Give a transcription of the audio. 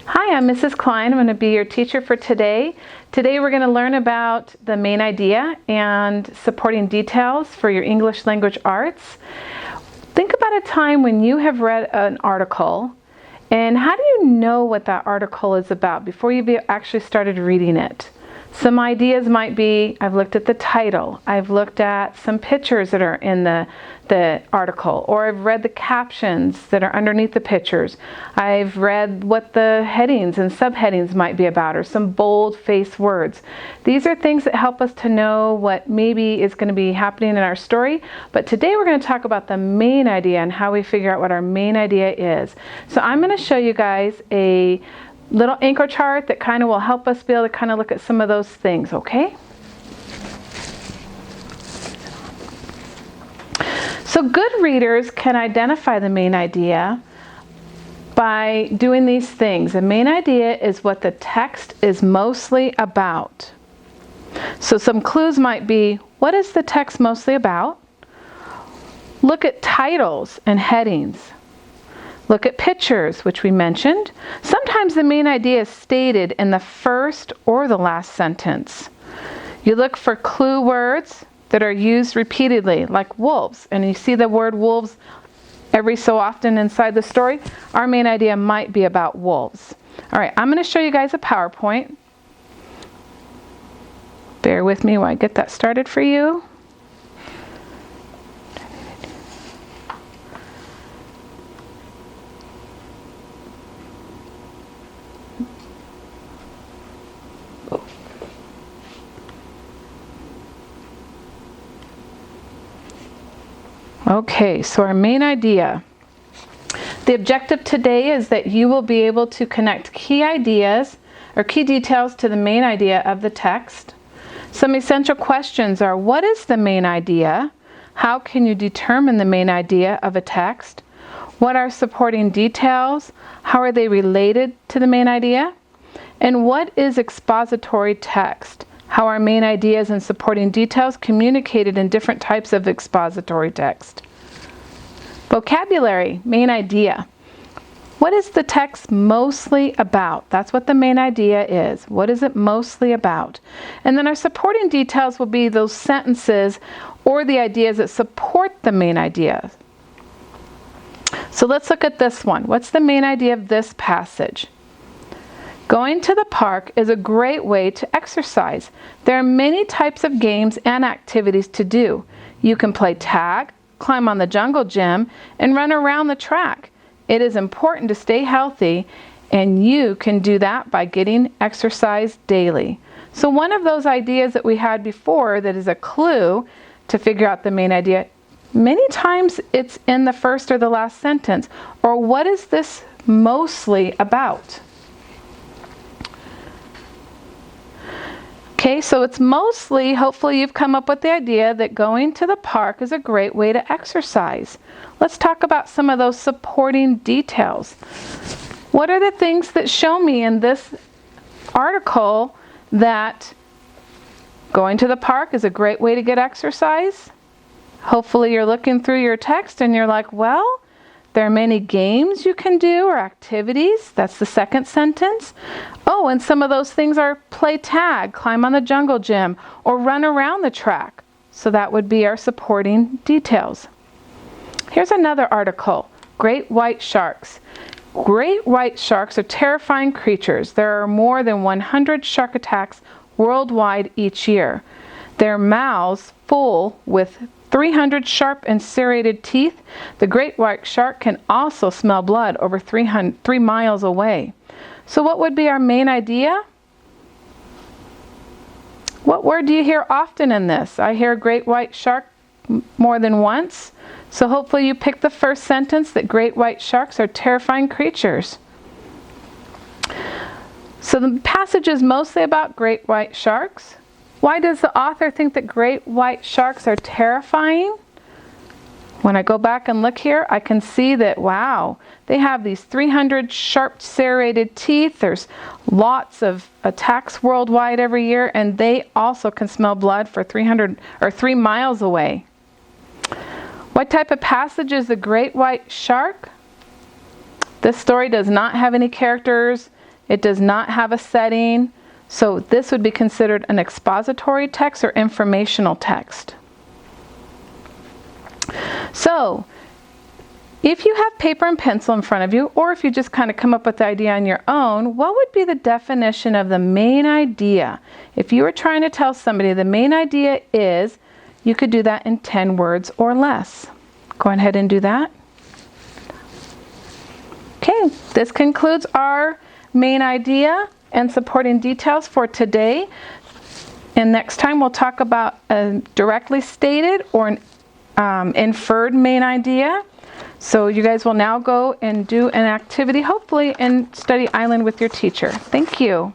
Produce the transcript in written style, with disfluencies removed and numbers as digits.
Hi, I'm Mrs. Klein. I'm going to be your teacher for today. Today we're going to learn about the main idea and supporting details for your English language arts. Think about a time when you have read an article, and how do you know what that article is about before you actually started reading it? Some ideas might be, I've looked at the title, I've looked at some pictures that are in the article, or I've read the captions that are underneath the pictures. I've read what the headings and subheadings might be about, or some bold-faced words. These are things that help us to know what maybe is going to be happening in our story, but today we're going to talk about the main idea and how we figure out what our main idea is. So I'm going to show you guys a little anchor chart that kind of will help us be able to kind of look at some of those things, okay? So good readers can identify the main idea by doing these things. The main idea is what the text is mostly about. So some clues might be, what is the text mostly about? Look at titles and headings. Look at pictures, which we mentioned. Sometimes the main idea is stated in the first or the last sentence. You look for clue words that are used repeatedly, like wolves, and you see the word wolves every so often inside the story. Our main idea might be about wolves. All right, I'm going to show you guys a PowerPoint. Bear with me while I get that started for you. Okay, so our main idea. The objective today is that you will be able to connect key ideas or key details to the main idea of the text. Some essential questions are, what is the main idea? How can you determine the main idea of a text? What are supporting details? How are they related to the main idea? And what is expository text? How are main ideas and supporting details communicated in different types of expository text? Vocabulary, main idea. What is the text mostly about? That's what the main idea is. What is it mostly about? And then our supporting details will be those sentences or the ideas that support the main idea. So let's look at this one. What's the main idea of this passage? Going to the park is a great way to exercise. There are many types of games and activities to do. You can play tag, climb on the jungle gym, and run around the track. It is important to stay healthy, and you can do that by getting exercise daily. So one of those ideas that we had before that is a clue to figure out the main idea, many times it's in the first or the last sentence. Or what is this mostly about? Okay, so it's mostly, hopefully you've come up with the idea that going to the park is a great way to exercise. Let's talk about some of those supporting details. What are the things that show me in this article that going to the park is a great way to get exercise? Hopefully you're looking through your text and you're like, well, there are many games you can do or activities. That's the second sentence. Oh, and some of those things are play tag, climb on the jungle gym, or run around the track. So that would be our supporting details. Here's another article, Great White Sharks. Great white sharks are terrifying creatures. There are more than 100 shark attacks worldwide each year. Their mouths full with 300 sharp and serrated teeth. The great white shark can also smell blood over 3 miles away. So what would be our main idea? What word do you hear often in this? I hear great white shark more than once. So hopefully you pick the first sentence, that great white sharks are terrifying creatures. So the passage is mostly about great white sharks. Why does the author think that great white sharks are terrifying? When I go back and look here, I can see that, wow, they have these 300 sharp serrated teeth. There's lots of attacks worldwide every year, and they also can smell blood for 3 miles away. What type of passage is the great white shark? This story does not have any characters It does not have a setting. So this would be considered an expository text or informational text. So if you have paper and pencil in front of you, or if you just kind of come up with the idea on your own, what would be the definition of the main idea? If you were trying to tell somebody the main idea is, you could do that in 10 words or less. Go ahead and do that. Okay, this concludes our main idea and supporting details for today. And next time we'll talk about a directly stated or an inferred main idea. So you guys will now go and do an activity, hopefully, and study Island with your teacher. Thank you.